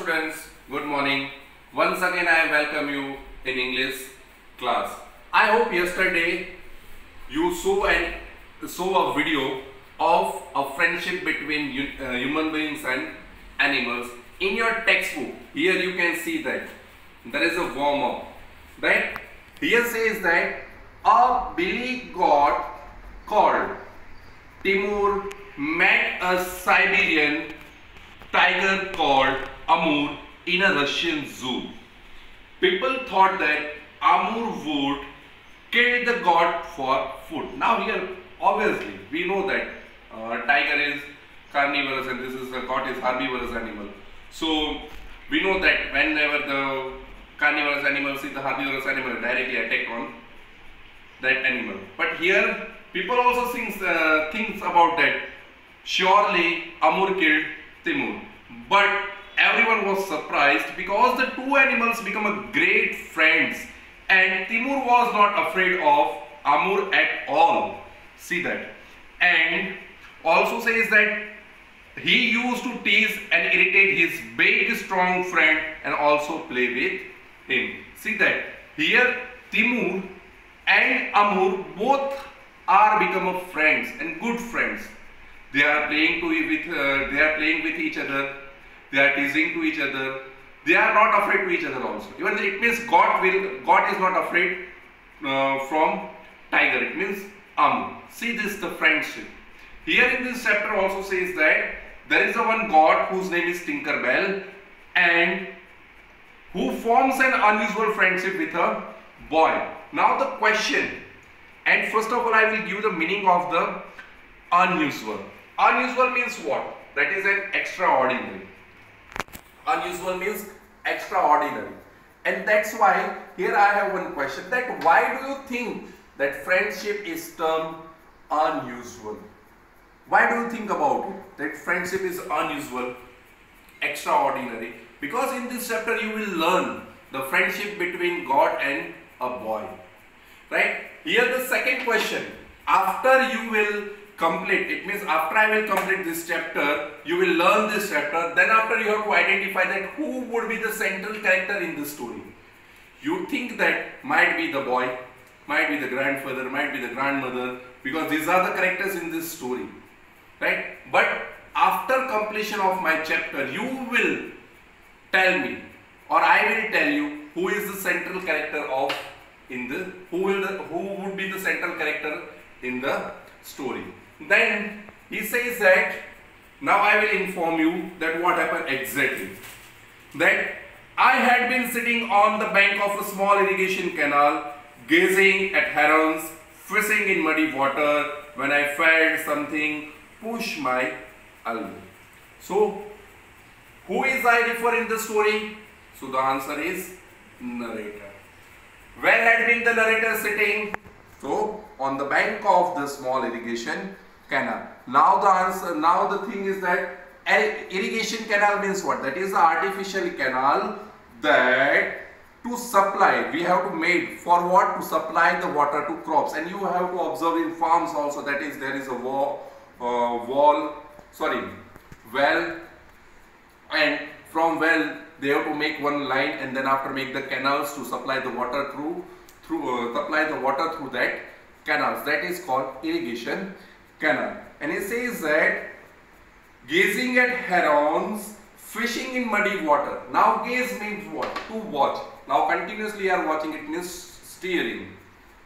students, good morning. Once again I welcome you in English class. I hope yesterday you saw a video of a friendship between human beings and animals. In your textbook, here you can see that there is a warm-up. Right? Here says that a billy goat called Timur met a Siberian tiger called Amur in a Russian zoo. People thought that Amur would kill the goat for food. Now here, obviously, we know that tiger is carnivorous and this is the goat is herbivorous animal. So we know that whenever the carnivorous animal sees the herbivorous animal, directly attack on that animal. But here, people also thinks about that. Surely Amur killed Timur, but everyone was surprised because the two animals become a great friends and Timur was not afraid of Amur at all. See that. And also says that he used to tease and irritate his big strong friend and also play with him. See that. Here Timur and Amur both are become friends and good friends. They are playing with each other. They are teasing to each other. They are not afraid to each other also. Even it means God is not afraid from tiger. It means Amur. See this, the friendship. Here in this chapter also says that there is a one god whose name is Tinkerbell and who forms an unusual friendship with a boy. Now the question, and first of all I will give the meaning of the unusual. Unusual means what? That is an extraordinary. Unusual means extraordinary. And that's why here I have one question, that why do you think that friendship is termed unusual? Why do you think about it that friendship is unusual, extraordinary? Because in this chapter you will learn the friendship between God and a boy. Right? Here the second question, after you will complete, it means after I will complete this chapter, you will learn this chapter, then after you have to identify that who would be the central character in this story. You think that might be the boy, might be the grandfather, might be the grandmother, because these are the characters in this story. Right? But after completion of my chapter, you will tell me, or I will tell you who is the central character of who would be the central character in the story. Then he says that now I will inform you that what happened exactly. That I had been sitting on the bank of a small irrigation canal, gazing at herons fishing in muddy water, when I felt something push my elbow. So who is I refer in the story? So the answer is narrator. Where had been the narrator sitting? So on the bank of the small irrigation canal. Now the answer, now the thing is that irrigation canal means what? That is the artificial canal that to supply, we have to make for what? To supply the water to crops. And you have to observe in farms also, that is there is a well, and from well they have to make one line and then after make the canals to supply the water through that canals. That is called irrigation canal. And it says that gazing at herons fishing in muddy water. Now gaze means what? To watch. Now continuously you are watching, it means steering,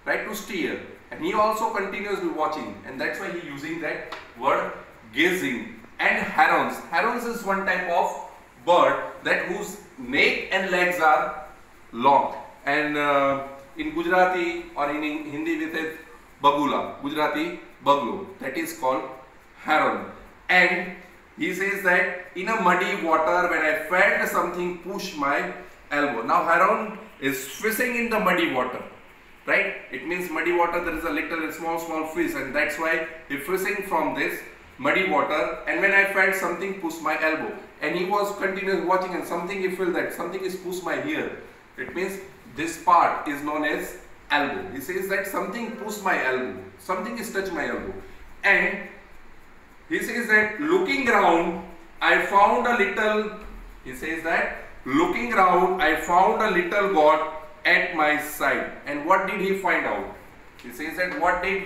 right? To steer. And he also continuously watching, and that's why he using that word gazing. And herons. Herons is one type of bird that whose neck and legs are long. And in Gujarati or in Hindi we say bagula, Gujarati baglo. That is called heron. And he says that in a muddy water when I felt something push my elbow. Now heron is fishing in the muddy water. Right? It means muddy water, there is a little small fish, and that's why he fishing from this muddy water. And when I felt something push my elbow, and he was continuously watching, and something he felt that something is push my ear. It means this part is known as elbow. He says that something push my elbow, something is touch my elbow. And he says that looking around, I found a little He says that looking round, I found a little god at my side. And what did he find out? He says that what did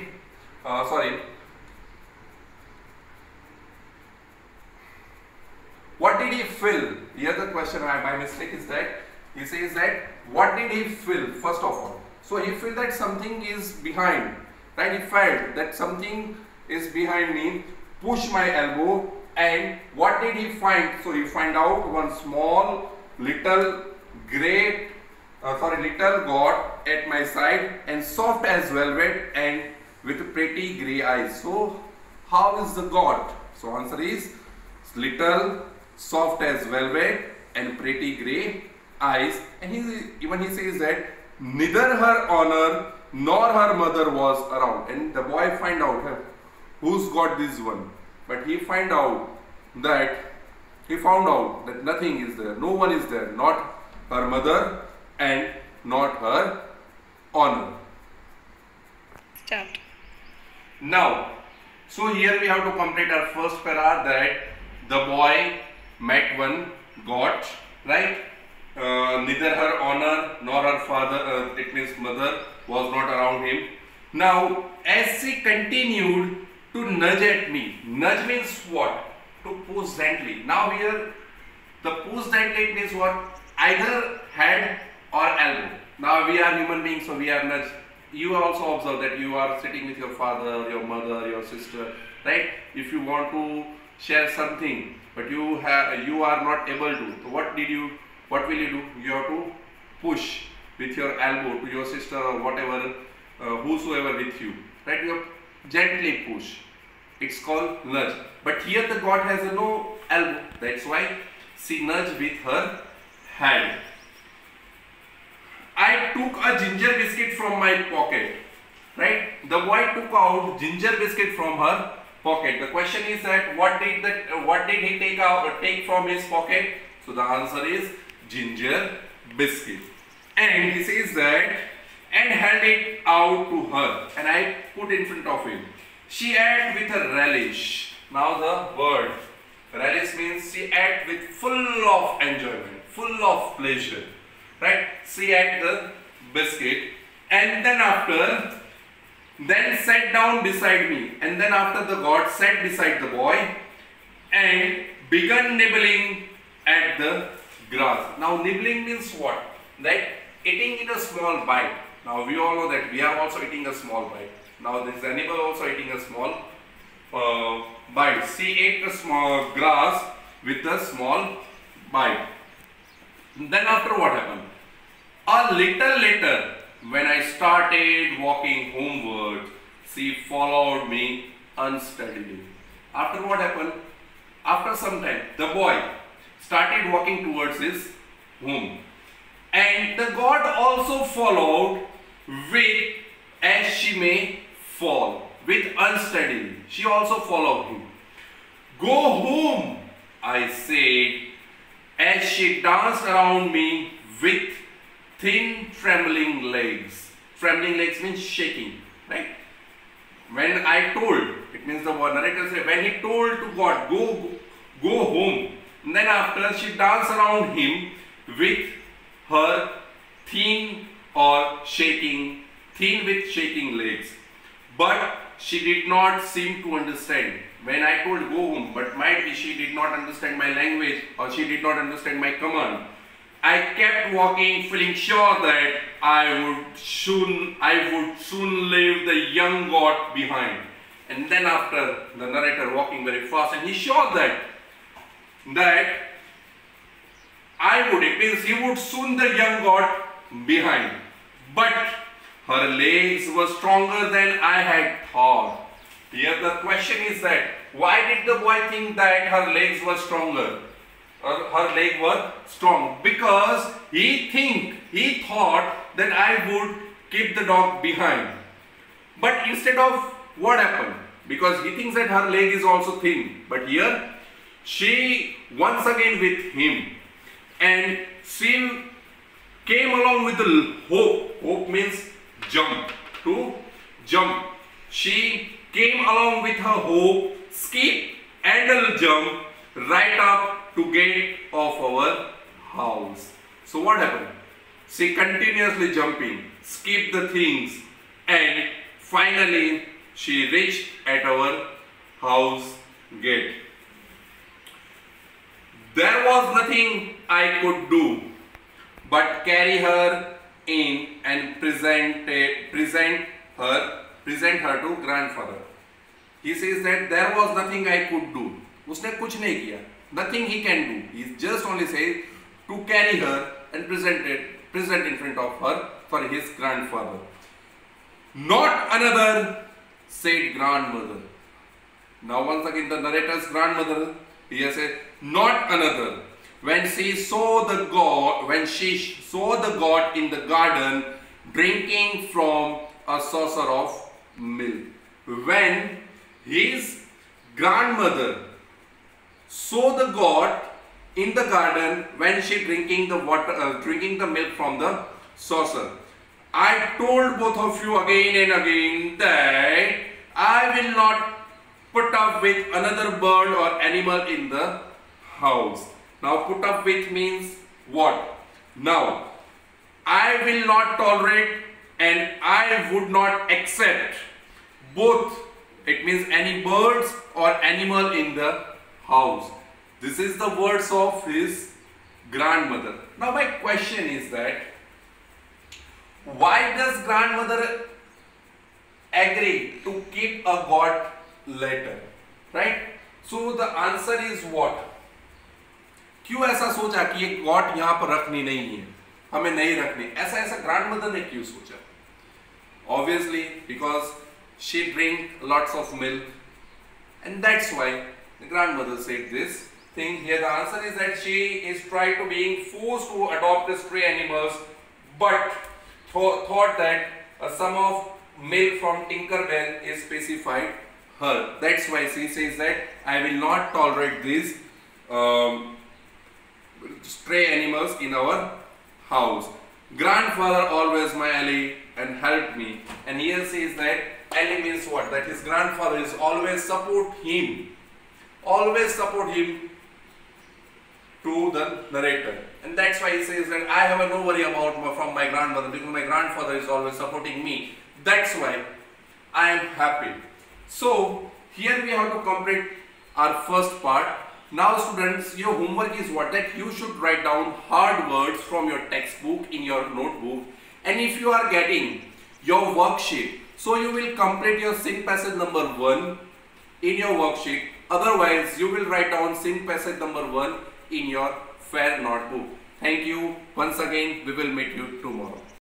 what did he feel? Here the question, my mistake is that he says that what did he feel first of all? So he felt that something is behind, right? He felt that something is behind me, push my elbow, and what did he find? So he find out one small little little god at my side, and soft as velvet and with pretty grey eyes. So how is the god? So answer is little, soft as velvet and pretty grey eyes. And he says that neither her honor nor her mother was around. And the boy find out who's got this one, but he found out that nothing is there, no one is there, not her mother and not her honor. Start. Now, so here we have to complete our first para, that the boy met one god, right? Neither her honor nor her father, it means mother, was not around him. Now, as she continued to nudge at me, nudge means what? To push gently. Now here, the push gently, it means what? Either head or elbow. Now we are human beings, so we are nudged. You also observe that you are sitting with your father, your mother, your sister, right? If you want to share something, but you are not able to, so what will you do? You have to push with your elbow to your sister or whatever, whosoever with you, right? You have gently push. It's called nudge. But here the god has no elbow. That's why she nudged with her hand. I took a ginger biscuit from my pocket, right? The boy took out ginger biscuit from her pocket. The question is that what did he take from his pocket? So the answer is ginger biscuit. And he says that, and held it out to her, and I put in front of him. She ate with a relish. Now the word relish means she ate with full of enjoyment, full of pleasure, right? She ate the biscuit, and then sat down beside me, and then after the god sat beside the boy and began nibbling at the grass. Now nibbling means what? That eating in a small bite. Now we all know that we are also eating a small bite. Now this animal also eating a small bite. She ate the small grass with a small bite. Then after what happened? A little later, when I started walking homeward, she followed me unsteadily. After what happened? After some time, the boy started walking towards his home. And the god also followed with, as she may fall, with unsteadily. She also followed him. Go home, I said, as she danced around me with thin trembling legs. Trembling legs means shaking, right? When I told, it means the narrator said, when he told to God, go home, and then after she danced around him with her thin with shaking legs. But she did not seem to understand. When I told go home, but might be she did not understand my language or she did not understand my command. I kept walking, feeling sure that I would soon leave the young god behind. And then after, the narrator walking very fast, and he sure that it means he would soon the young god behind. But her legs were stronger than I had thought. Here the question is that why did the boy think that her legs were stronger? Her leg were strong because he thought that I would keep the dog behind. But instead of, what happened? Because he thinks that her leg is also thin. But here she once again with him, and she came along with the hope. Hope means jump, to jump. She came along with her hope, skip and a jump right up to get off our house. So what happened? She continuously jumping, skip the things, and finally she reached at our house gate. There was nothing I could do but carry her in and present her to grandfather. He says that there was nothing I could do. उसने कुछ नहीं किया. Nothing he can do. He just only says to carry her and present in front of her for his grandfather. Not another, said grandmother. Now once again the narrator's grandmother here said, not another. When she saw the god in the garden drinking from a saucer of milk. When his grandmother saw the god in the garden when she drinking the milk from the saucer. I told both of you again and again that I will not put up with another bird or animal in the house. Now put up with means what? Now I will not tolerate and I would not accept both. It means any birds or animal in the house. This is the words of his grandmother. Now my question is that why does grandmother agree to keep a god later? Right? So the answer is what? क्यों ऐसा सोचा कि ये God यहाँ पर रखनी नहीं है, हमें नहीं रखनी, ऐसा ग्रैंडमदर ने क्यों सोचा? Obviously because she drink lots of milk and that's why the grandmother said this thing here. The answer is that she is trying to being forced to adopt the stray animals but thought that some of milk from Tinkerbell is specified her. That's why she says that I will not tolerate these stray animals in our house. Grandfather always my ally and helped me. And here says that ally means what? That his grandfather is always support him. Always support him to the narrator. And that's why he says that I have no worry about from my grandmother because my grandfather is always supporting me. That's why I am happy. So here we have to complete our first part. Now students, your homework is what? That you should write down hard words from your textbook in your notebook. And if you are getting your worksheet, so you will complete your sing passage number 1 in your worksheet. Otherwise, you will write down sing passage number 1 in your fair notebook. Thank you. Once again, we will meet you tomorrow.